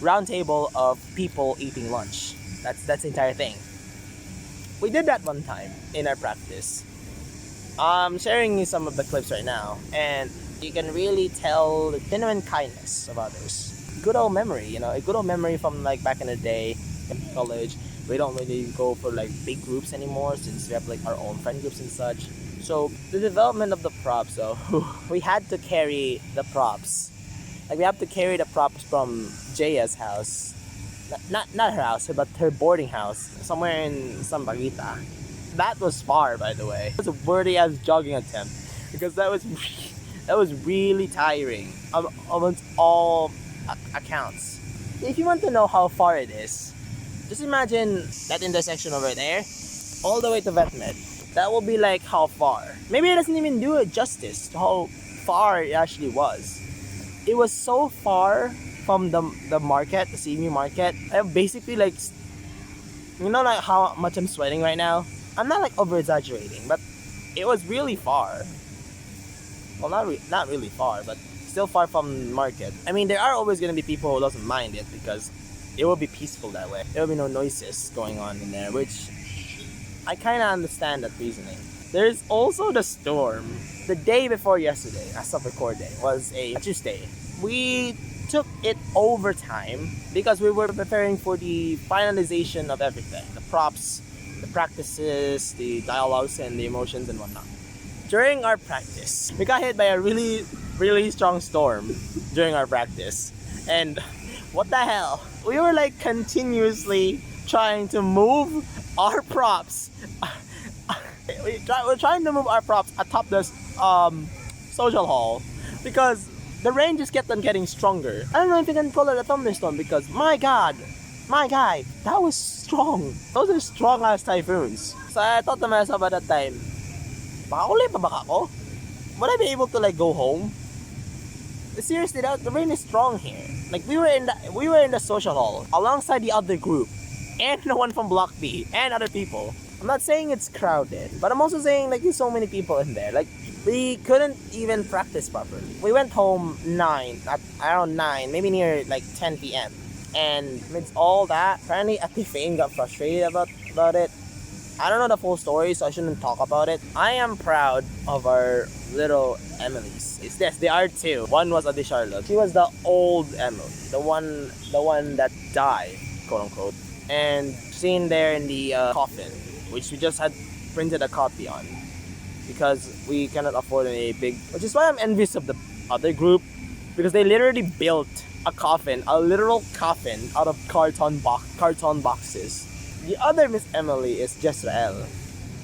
round table of people eating lunch. That's the entire thing. We did that one time in our practice. I'm sharing you some of the clips right now, and you can really tell the genuine kindness of others. Good old memory, you know, a good old memory from like back in the day in college. We don't really go for like big groups anymore since we have like our own friend groups and such. So the development of the props though, we had to carry the props. Like we have to carry the props from Jaya's house. Not her house, but her boarding house, somewhere in Sambaguita. That was far, by the way. It was a worthy as jogging attempt because that was really tiring amongst all accounts. If you want to know how far it is, just imagine that intersection over there, all the way to VetMed. That will be like how far. Maybe it doesn't even do it justice to how far it actually was. It was so far from the market, the CMU market. I basically like, you know, like how much I'm sweating right now. I'm not like over exaggerating, but it was really far. Well, not really far, but still far from the market. I mean, there are always gonna be people who doesn't mind it because it will be peaceful that way. There will be no noises going on in there, which I kind of understand that reasoning. There's also the storm. The day before yesterday, as of record day, was a Tuesday. We took it overtime because we were preparing for the finalization of everything. The props, the practices, the dialogues, and the emotions and whatnot. During our practice, we got hit by a really, really strong storm during our practice. And what the hell? We were like continuously trying to move our props. We're trying to move our props atop this social hall because the rain just kept on getting stronger. I don't know if you can call it a thunderstorm because my god, my guy, that was strong. Those are strong ass typhoons. So I thought to myself at that time, makauli pa ba ako? Would I be able to like go home? Seriously, the rain is strong here. Like we were in the social hall alongside the other group and the one from Block B and other people. I'm not saying it's crowded, but I'm also saying like there's so many people in there. Like we couldn't even practice properly. We went home around 9, maybe near like 10 p.m. And amidst all that, apparently Ate Fane got frustrated about it. I don't know the full story, so I shouldn't talk about it. I am proud of our little Emily's. There are two. One was Ate Charlotte. She was the old Emily, the one that died, quote unquote, and seen there in the coffin, which we just had printed a copy on because we cannot afford a big. Which is why I'm envious of the other group because they literally built a literal coffin out of carton boxes. The other Miss Emily is Jezreel,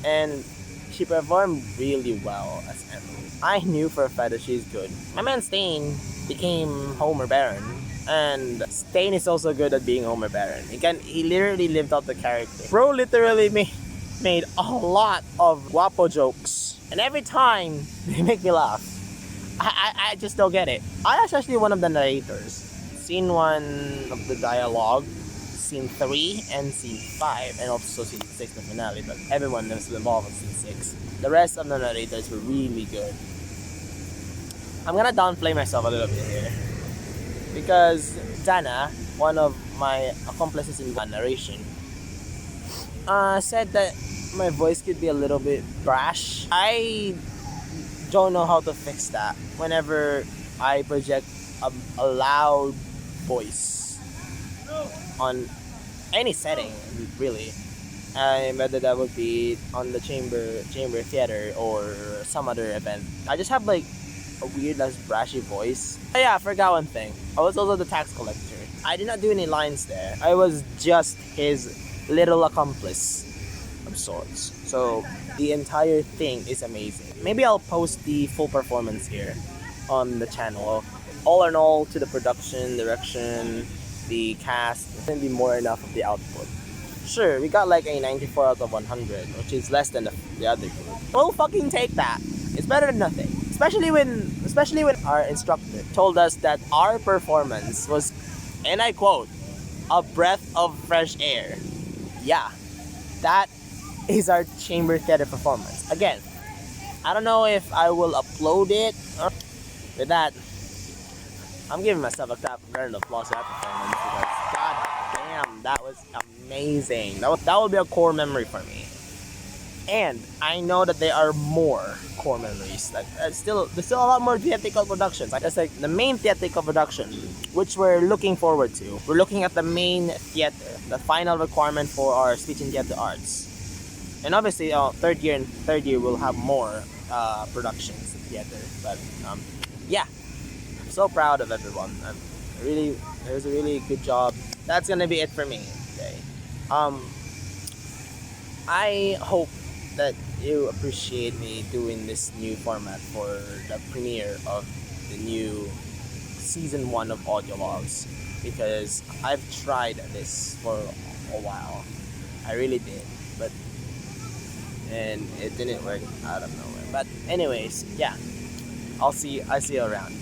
and she performed really well as Emily. I knew for a fact that she's good. My man Stain became Homer Baron, and Stain is also good at being Homer Baron. He literally lived out the character. Bro literally made a lot of guapo jokes, and every time they make me laugh. I just don't get it. I was actually one of the narrators. Scene 1 of the dialogue, Scene 3, and Scene 5, and also Scene 6, the finale, but everyone was involved in Scene 6. The rest of the narrators were really good. I'm gonna downplay myself a little bit here, because Dana, one of my accomplices in the narration, said that my voice could be a little bit brash. I don't know how to fix that whenever I project a loud voice on any setting, really. Whether that would be on the chamber theater or some other event. I just have like a weird, less brashy voice. Oh yeah, I forgot one thing. I was also the tax collector. I did not do any lines there. I was just his little accomplice of sorts. So the entire thing is amazing. Maybe I'll post the full performance here on the channel. All in all, to the production, direction, the cast, it's gonna be more enough of the output. Sure, we got like a 94 out of 100, which is less than the other group. We'll fucking take that. It's better than nothing. Especially when our instructor told us that our performance was, and I quote, a breath of fresh air. Yeah, that is our chamber theater performance. Again, I don't know if I will upload it with that I'm giving myself a round of applause for that performance because god damn, that was amazing. That will be a core memory for me. And I know that there are more core memories. Like there's still a lot more theatrical productions. Like that's like the main theatrical production, which we're looking forward to. We're looking at the main theater, the final requirement for our speech and theater arts. And obviously, third year we'll have more productions in theater. But yeah, I'm so proud of everyone. It was a really good job. That's gonna be it for me today. I hope that you appreciate me doing this new format for the premiere of the new season 1 of Audio Logs, because I've tried this for a while. I really did, and it didn't work out of nowhere. But anyways, yeah, I see you around.